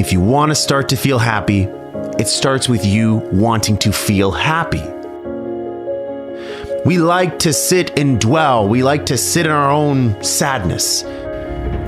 If you want to start to feel happy, it starts with you wanting to feel happy. We like to sit and dwell. We like to sit in our own sadness.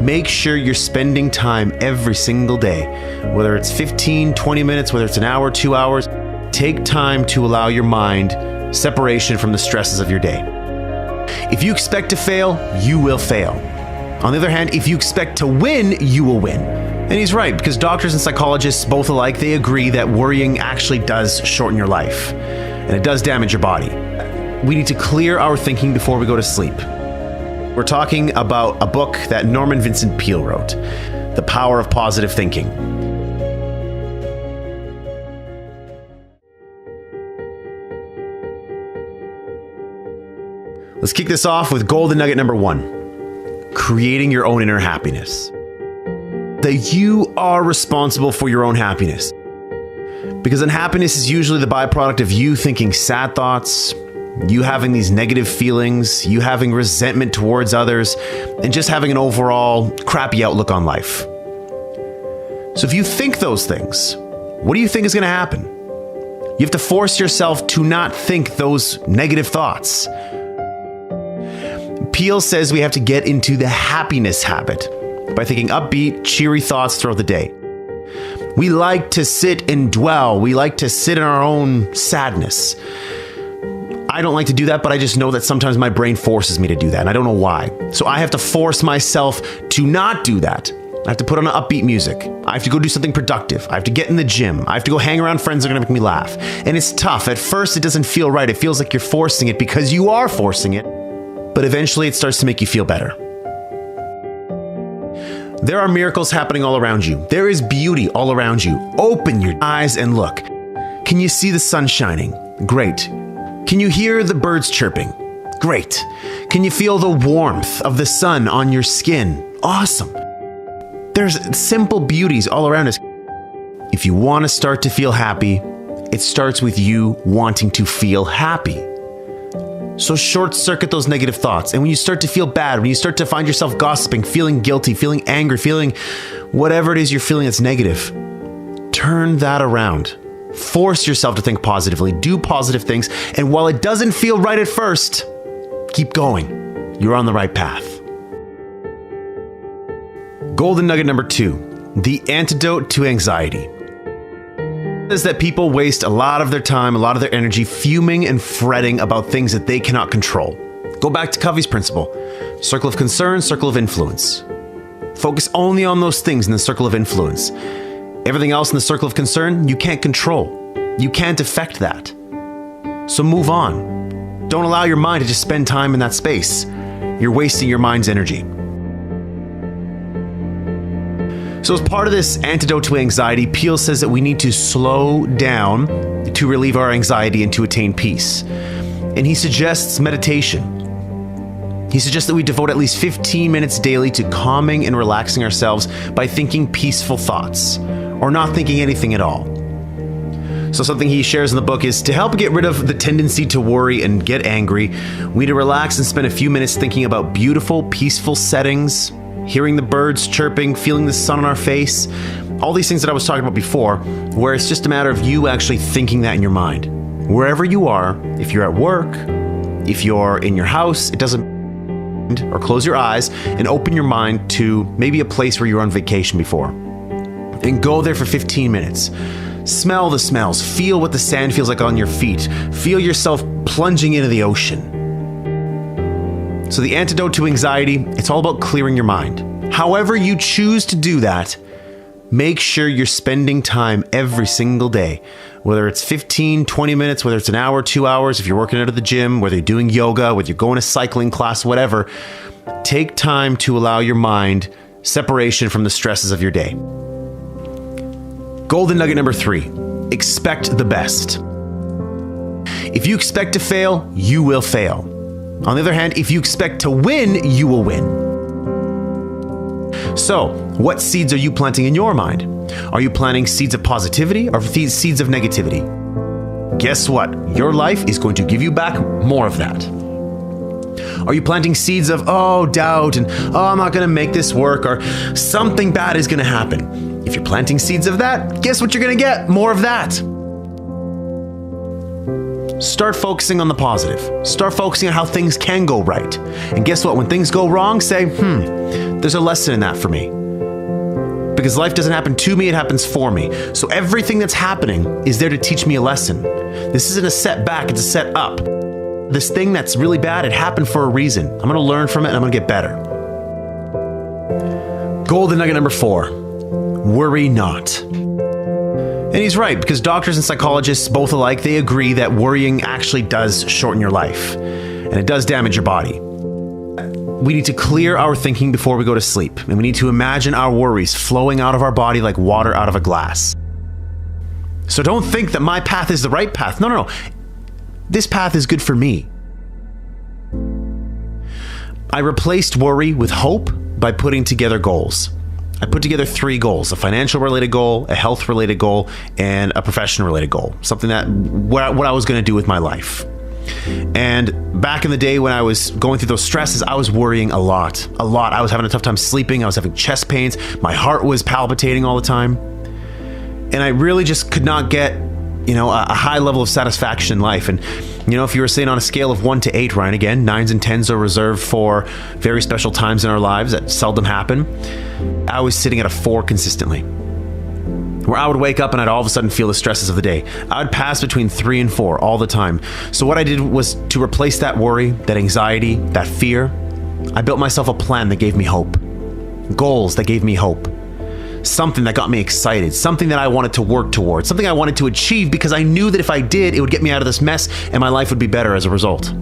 Make sure you're spending time every single day, whether it's 15, 20 minutes, whether it's an hour, 2 hours. Take time to allow your mind separation from the stresses of your day. If you expect to fail, you will fail. On the other hand, if you expect to win, you will win. And he's right, because doctors and psychologists, both alike, they agree that worrying actually does shorten your life, and it does damage your body. We need to clear our thinking before we go to sleep. We're talking about a book that Norman Vincent Peale wrote, The Power of Positive Thinking. Let's kick this off with golden nugget number 1, creating your own inner happiness. That you are responsible for your own happiness. Because unhappiness is usually the byproduct of you thinking sad thoughts, you having these negative feelings, you having resentment towards others, and just having an overall crappy outlook on life. So if you think those things, what do you think is going to happen? You have to force yourself to not think those negative thoughts. Peale says we have to get into the happiness habit by thinking upbeat, cheery thoughts throughout the day. We like to sit and dwell. We like to sit in our own sadness. I don't like to do that, but I just know that sometimes my brain forces me to do that, and I don't know why. So I have to force myself to not do that. I have to put on upbeat music. I have to go do something productive. I have to get in the gym. I have to go hang around friends that are going to make me laugh. And it's tough. At first, it doesn't feel right. It feels like you're forcing it because you are forcing it. But eventually, it starts to make you feel better. There are miracles happening all around you. There is beauty all around you. Open your eyes and look. Can you see the sun shining? Great. Can you hear the birds chirping? Great. Can you feel the warmth of the sun on your skin? Awesome. There's simple beauties all around us. If you want to start to feel happy, it starts with you wanting to feel happy. So short circuit those negative thoughts. And when you start to feel bad, when you start to find yourself gossiping, feeling guilty, feeling angry, feeling whatever it is you're feeling that's negative, turn that around. Force yourself to think positively, do positive things. And while it doesn't feel right at first, keep going. You're on the right path. Golden nugget number 2, the antidote to anxiety. Is that people waste a lot of their time, a lot of their energy fuming and fretting about things that they cannot control. Go back to Covey's principle. Circle of concern, circle of influence. Focus only on those things in the circle of influence. Everything else in the circle of concern, you can't control. You can't affect that. So move on. Don't allow your mind to just spend time in that space. You're wasting your mind's energy. So as part of this antidote to anxiety, Peale says that we need to slow down to relieve our anxiety and to attain peace. And he suggests meditation. He suggests that we devote at least 15 minutes daily to calming and relaxing ourselves by thinking peaceful thoughts, or not thinking anything at all. So something he shares in the book is to help get rid of the tendency to worry and get angry, we need to relax and spend a few minutes thinking about beautiful, peaceful settings, hearing the birds chirping, feeling the sun on our face, all these things that I was talking about before, where it's just a matter of you actually thinking that in your mind. Wherever you are, if you're at work, if you're in your house, it doesn't matter, or close your eyes and open your mind to maybe a place where you were on vacation before. And go there for 15 minutes. Smell the smells, feel what the sand feels like on your feet, feel yourself plunging into the ocean. So the antidote to anxiety, it's all about clearing your mind. However you choose to do that, make sure you're spending time every single day, whether it's 15, 20 minutes, whether it's an hour, 2 hours, if you're working out at the gym, whether you're doing yoga, whether you're going to cycling class, whatever, take time to allow your mind separation from the stresses of your day. Golden nugget number 3, expect the best. If you expect to fail, you will fail. On the other hand, if you expect to win, you will win. So, what seeds are you planting in your mind? Are you planting seeds of positivity or seeds of negativity? Guess what? Your life is going to give you back more of that. Are you planting seeds of, doubt and, I'm not going to make this work, or something bad is going to happen? If you're planting seeds of that, guess what you're going to get? More of that. Start focusing on the positive. Start focusing on how things can go right. And guess what? When things go wrong, say, there's a lesson in that for me. Because life doesn't happen to me, it happens for me. So everything that's happening is there to teach me a lesson. This isn't a setback, it's a set up. This thing that's really bad, it happened for a reason. I'm going to learn from it and I'm going to get better. Golden nugget number 4, worry not. And he's right, because doctors and psychologists, both alike, they agree that worrying actually does shorten your life, and it does damage your body. We need to clear our thinking before we go to sleep, and we need to imagine our worries flowing out of our body like water out of a glass. So don't think that my path is the right path. No. This path is good for me. I replaced worry with hope by putting together goals. I put together 3 goals: a financial related goal, a health related goal, and a professional related goal. Something that what I was going to do with my life. And back in the day when I was going through those stresses, I was worrying a lot. I was having a tough time sleeping. I was having chest pains. My heart was palpitating all the time. And I really just could not get, a high level of satisfaction in life. And, if you were saying on a scale of 1 to 8, Ryan, again, 9s and 10s are reserved for very special times in our lives that seldom happen. I was sitting at a 4 consistently, where I would wake up and I'd all of a sudden feel the stresses of the day. I would pass between 3 and 4 all the time. So what I did was to replace that worry, that anxiety, that fear. I built myself a plan that gave me hope, goals that gave me hope, something that got me excited, something that I wanted to work towards, something I wanted to achieve because I knew that if I did, it would get me out of this mess and my life would be better as a result.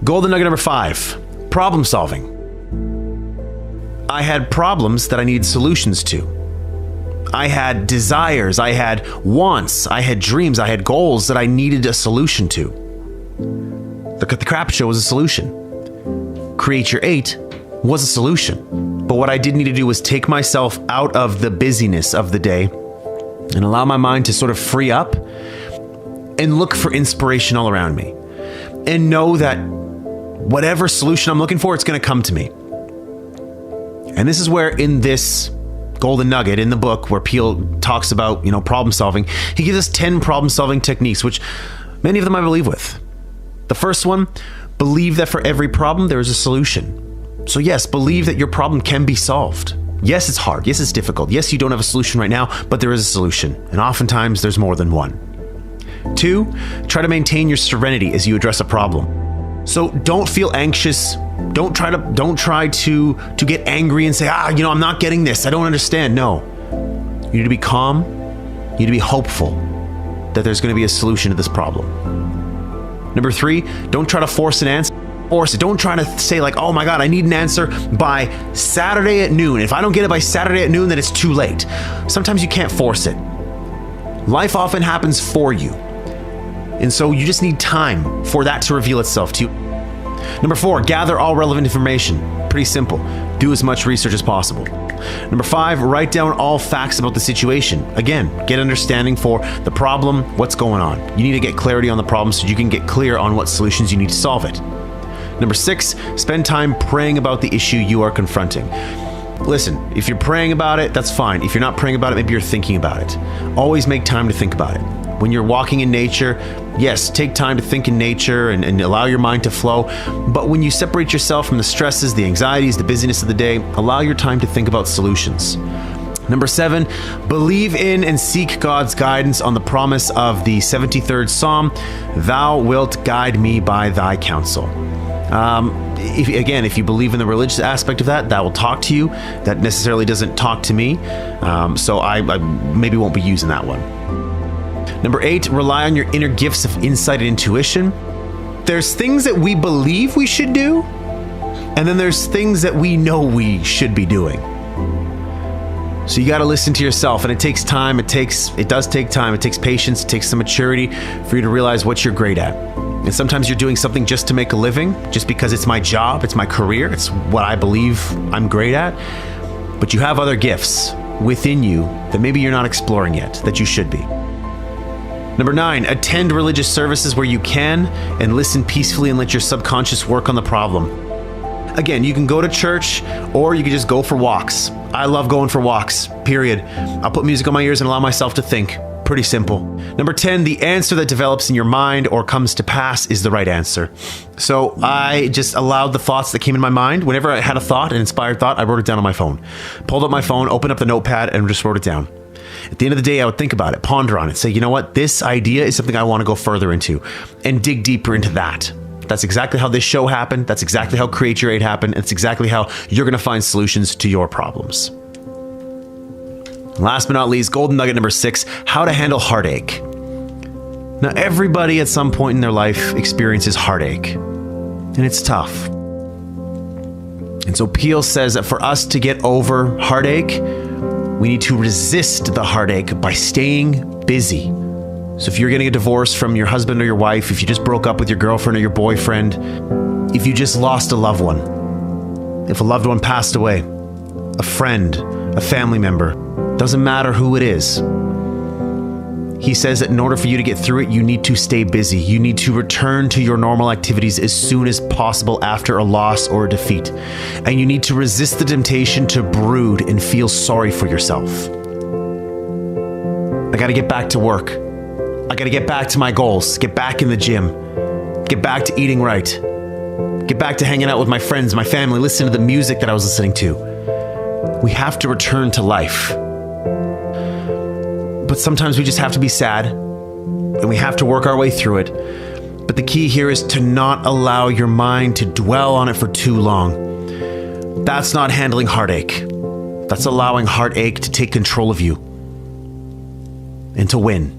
Golden nugget number 5, problem solving. I had problems that I needed solutions to. I had desires, I had wants, I had dreams, I had goals that I needed a solution to. The Crap Show was a solution. Create Your 8 was a solution. But what I did need to do was take myself out of the busyness of the day and allow my mind to sort of free up and look for inspiration all around me. And know that whatever solution I'm looking for, it's going to come to me. And this is where in this golden nugget in the book where Peele talks about, problem solving, he gives us 10 problem solving techniques, which many of them I believe with. The first one, believe that for every problem there is a solution. So yes, believe that your problem can be solved. Yes, it's hard. Yes, it's difficult. Yes, you don't have a solution right now, but there is a solution. And oftentimes there's more than one. 2, try to maintain your serenity as you address a problem. So don't feel anxious. Don't try to get angry and say, I'm not getting this. I don't understand. No. You need to be calm. You need to be hopeful that there's going to be a solution to this problem. Number 3, don't try to force an answer. Don't try to say oh my God, I need an answer by Saturday at noon. If I don't get it by Saturday at noon, then it's too late. Sometimes you can't force it. Life often happens for you. And so you just need time for that to reveal itself to you. Number 4, gather all relevant information. Pretty simple. Do as much research as possible. Number 5, write down all facts about the situation. Again, get understanding for the problem, what's going on. You need to get clarity on the problem so you can get clear on what solutions you need to solve it. Number 6, spend time praying about the issue you are confronting. Listen, if you're praying about it, that's fine. If you're not praying about it, maybe you're thinking about it. Always make time to think about it. When you're walking in nature, yes, take time to think in nature and allow your mind to flow. But when you separate yourself from the stresses, the anxieties, the busyness of the day, allow your time to think about solutions. Number 7, believe in and seek God's guidance on the promise of the 73rd Psalm, "Thou wilt guide me by thy counsel." If you believe in the religious aspect of that will talk to you. That necessarily doesn't talk to me. So I maybe won't be using that one. Number 8, rely on your inner gifts of insight and intuition. There's things that we believe we should do, and then there's things that we know we should be doing. So you got to listen to yourself, and it takes time. It does take time. It takes patience. It takes some maturity for you to realize what you're great at. And sometimes you're doing something just to make a living, just because it's my job, it's my career, it's what I believe I'm great at. But you have other gifts within you that maybe you're not exploring yet, that you should be. Number 9, attend religious services where you can and listen peacefully and let your subconscious work on the problem. Again, you can go to church or you can just go for walks. I love going for walks, period. I'll put music on my ears and allow myself to think. Pretty simple. Number 10, the answer that develops in your mind or comes to pass is the right answer. So I just allowed the thoughts that came in my mind. Whenever I had a thought, an inspired thought, I wrote it down on my phone. Pulled up my phone, opened up the notepad, and just wrote it down. At the end of the day, I would think about it, ponder on it, say, you know what, this idea is something I want to go further into and dig deeper into that. That's exactly how this show happened. That's exactly how Create Your 8 happened. It's exactly how you're going to find solutions to your problems. Last but not least, golden nugget number 6, how to handle heartache. Now, everybody at some point in their life experiences heartache, and it's tough. And so Peel says that for us to get over heartache, we need to resist the heartache by staying busy. So if you're getting a divorce from your husband or your wife, if you just broke up with your girlfriend or your boyfriend, if you just lost a loved one, if a loved one passed away, a friend, a family member, doesn't matter who it is. He says that in order for you to get through it, you need to stay busy. You need to return to your normal activities as soon as possible after a loss or a defeat. And you need to resist the temptation to brood and feel sorry for yourself. I got to get back to work. I got to get back to my goals, get back in the gym, get back to eating right, get back to hanging out with my friends, my family, listening to the music that I was listening to. We have to return to life. But sometimes we just have to be sad and we have to work our way through it. But the key here is to not allow your mind to dwell on it for too long. That's not handling heartache. That's allowing heartache to take control of you and to win.